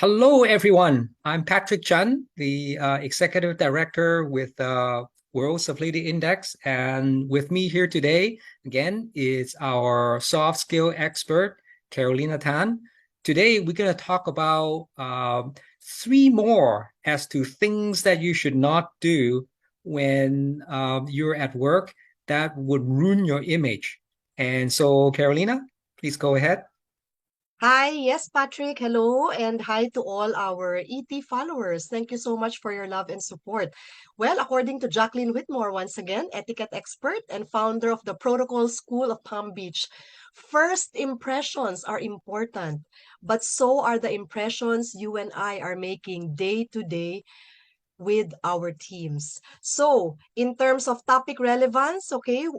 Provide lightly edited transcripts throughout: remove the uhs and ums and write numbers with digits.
Hello, everyone. I'm Patrick Chun, the Executive Director with World Civility Index. And with me here today, again, is our soft skill expert, Carolina Tan. Today, we're going to talk about three more as to things that you should not do when you're at work that would ruin your image. And so, Carolina, please go ahead. Hi, yes, Patrick. Hello, and hi to all our ET followers. Thank you so much for your love and support. Well, according to Jacqueline Whitmore, once again, etiquette expert and founder of the Protocol School of Palm Beach, first impressions are important, but so are the impressions you and I are making day to day with our teams. So, in terms of topic relevance, okay,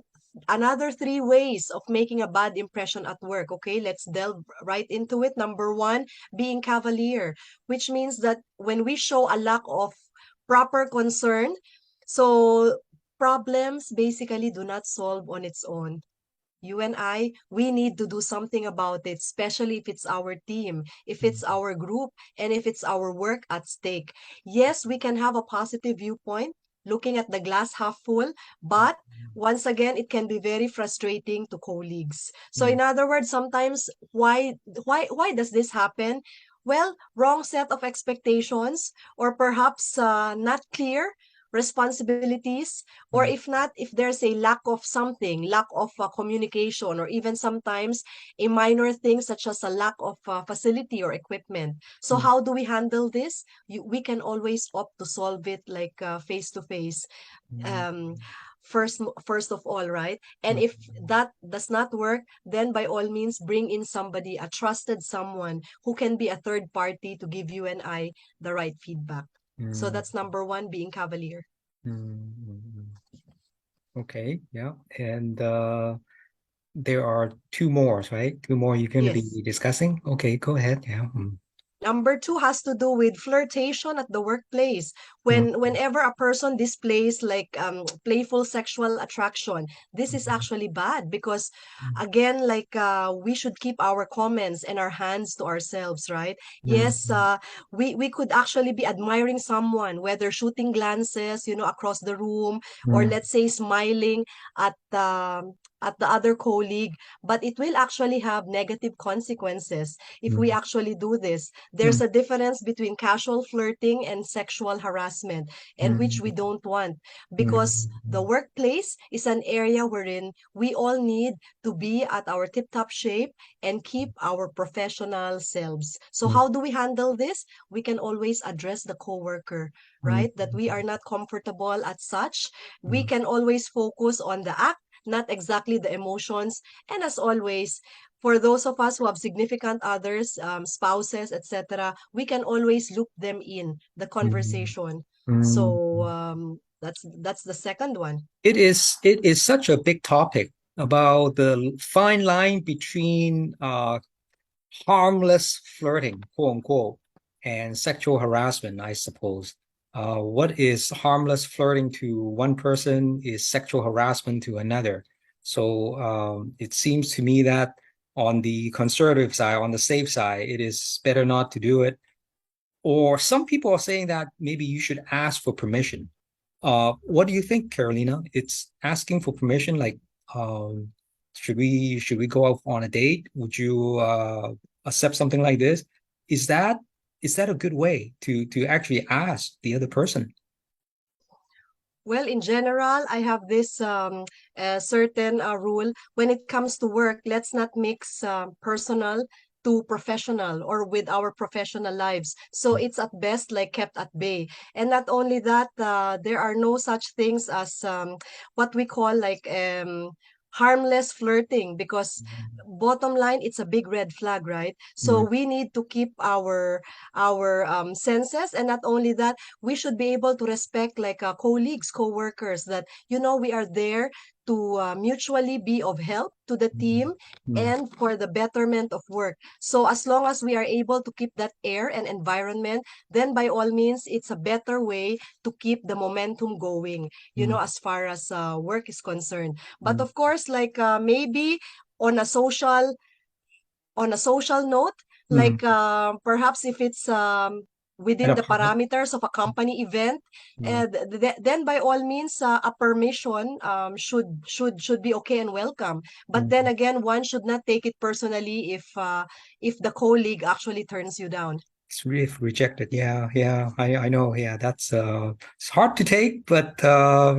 another three ways of making a bad impression at work. Okay, let's delve right into it. Number one, being cavalier, which means that when we show a lack of proper concern, so problems basically do not solve on its own. You and I, we need to do something about it, especially if it's our team, if it's our group, and if it's our work at stake. Yes, we can have a positive viewpoint, looking at the glass half full, but once again, it can be very frustrating to colleagues. So in other words, sometimes why does this happen? Well, wrong set of expectations, or perhaps not clear responsibilities, or if not, if there's a lack of something, lack of communication, or even sometimes a minor thing such as a lack of facility or equipment. So how do we handle this? We can always opt to solve it like face to face, um first of all, right? And if that does not work, then by all means bring in somebody, a trusted someone who can be a third party to give you and I the right feedback. So that's number one, being cavalier. Mm. Okay, yeah. And there are two more, right? Two more you're going to Yes. be discussing. Okay, go ahead. Yeah. Number two has to do with flirtation at the workplace. Mm, Whenever a person displays like playful sexual attraction, this is mm, actually bad because mm, again, like we should keep our comments and our hands to ourselves, right? mm, Yes, we could actually be admiring someone, whether shooting glances, across the room, or mm, let's say smiling at the other colleague, but it will actually have negative consequences if we mm, actually do this. There's mm, a difference between casual flirting and sexual harassment, and which we mm, don't want, mm, because the workplace is an area wherein we all need to be at our tip-top shape and keep our professional selves. So mm, how do we handle this? We can always address the coworker, mm, right? That we are not comfortable at such. We mm, can always focus on the act, not exactly the emotions. And as always, for those of us who have significant others, spouses, etc., we can always loop them in the mm, conversation. mm. So that's the second one. It is such a big topic about the fine line between harmless flirting, quote unquote, and sexual harassment, I suppose. What is harmless flirting to one person is sexual harassment to another. So it seems to me that on the conservative side, on the safe side, it is better not to do it. Or some people are saying that maybe you should ask for permission. What do you think, Carolina? It's asking for permission, like, um, should we go out on a date? Would you accept something like this? Is that is that a good way to actually ask the other person? Well, in general, I have this certain rule. When it comes to work, let's not mix personal to professional, or with our professional lives. So it's at best like kept at bay. And not only that, there are no such things as what we call like harmless flirting, because bottom line, it's a big red flag, right? So Mm, we need to keep our senses, and not only that, we should be able to respect like colleagues, co-workers, that we are there to mutually be of help to the mm, team mm, and for the betterment of work. So as long as we are able to keep that air and environment, then by all means, it's a better way to keep the momentum going, mm, as far as work is concerned. But mm, of course, like maybe on a social on a social note, Mm. Like perhaps if it's At within a the park. parameters of a company event, Mm. then by all means a permission should be okay and welcome. But then Mm. again, one should not take it personally if the colleague actually turns you down. It's really rejected. Yeah, yeah, I know. Yeah, that's it's hard to take, but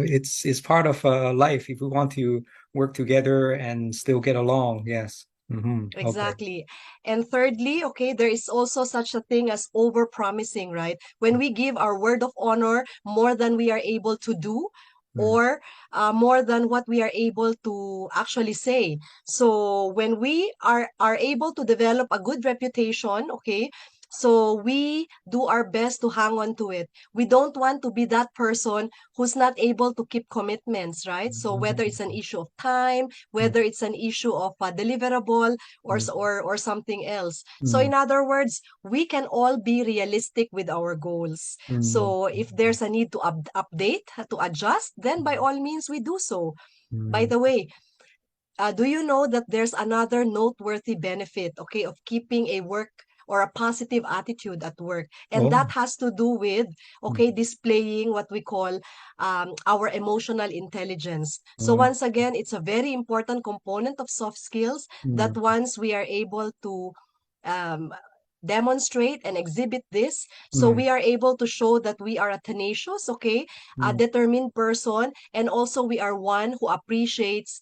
it's part of life if we want to work together and still get along. Yes. Okay. Exactly. And thirdly, okay, there is also such a thing as over-promising, right? When we give our word of honor more than we are able to do, Mm. or more than what we are able to actually say. So when we are able to develop a good reputation, okay, so we do our best to hang on to it. We don't want to be that person who's not able to keep commitments, right? So whether it's an issue of time, Mm. whether it's an issue of a deliverable, Mm. or something else. So Mm. in other words, we can all be realistic with our goals. Mm. So if there's a need to update, to adjust, then by all means we do so. By Mm. the way, do you know that there's another noteworthy benefit, okay, of keeping a work or a positive attitude at work? And Oh. that has to do with, okay, Mm. displaying what we call our emotional intelligence. So Mm. once again, it's a very important component of soft skills that Mm. once we are able to um, demonstrate and exhibit this, so Mm. we are able to show that we are a tenacious, okay, a Mm. determined person, and also we are one who appreciates,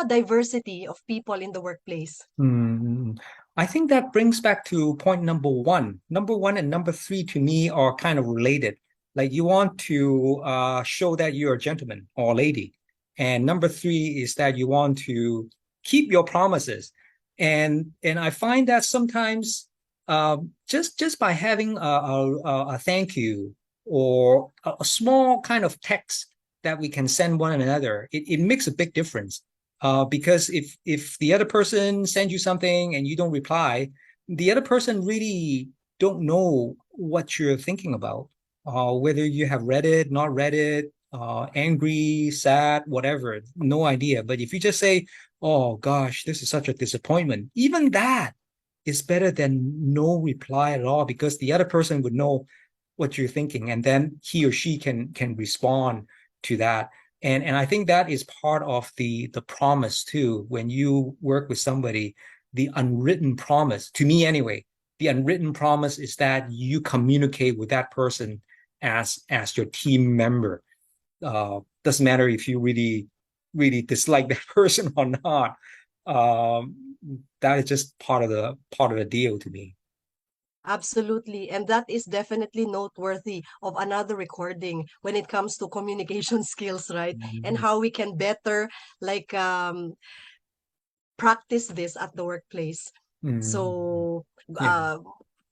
diversity of people in the workplace. Mm. I think that brings back to point number one. Number one and number three to me are kind of related. Like you want to show that you're a gentleman or lady. And number three is that you want to keep your promises. And I find that sometimes just by having a thank you or a small kind of text that we can send one another, it makes a big difference. Because if the other person sends you something and you don't reply, the other person really don't know what you're thinking about, whether you have read it, not read it, angry, sad, whatever, no idea. But if you just say, "Oh gosh, this is such a disappointment," even that is better than no reply at all because the other person would know what you're thinking, and then he or she can respond to that. And I think that is part of the promise too. When you work with somebody, the unwritten promise, to me anyway, the unwritten promise is that you communicate with that person as your team member. Doesn't matter if you really dislike that person or not. That is just part of the deal to me. Absolutely. And that is definitely noteworthy of another recording when it comes to communication skills, right? And Mm. how we can better like practice this at the workplace. Mm. So, Yeah.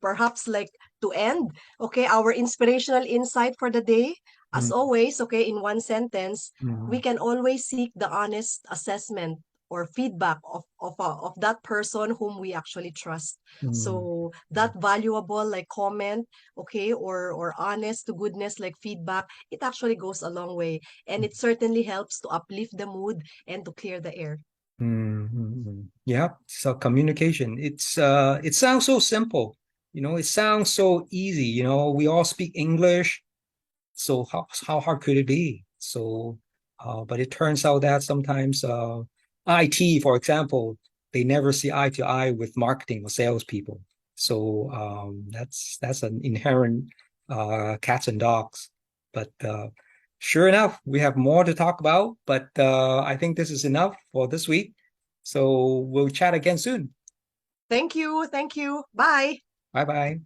perhaps like to end, okay, our inspirational insight for the day, as Mm. always, okay, in one sentence, we Mm. can always seek the honest assessment or feedback of that person whom we actually trust. Mm. So that valuable like comment, okay, or honest to goodness like feedback, it actually goes a long way, and it certainly helps to uplift the mood and to clear the air. Yeah, so communication. It sounds so simple, it sounds so easy, we all speak English, so how hard could it be? So but it turns out that sometimes IT, for example, they never see eye to eye with marketing or salespeople. So that's an inherent cats and dogs. But sure enough, we have more to talk about, but I think this is enough for this week. So we'll chat again soon. Thank you. Thank you. Bye. Bye bye.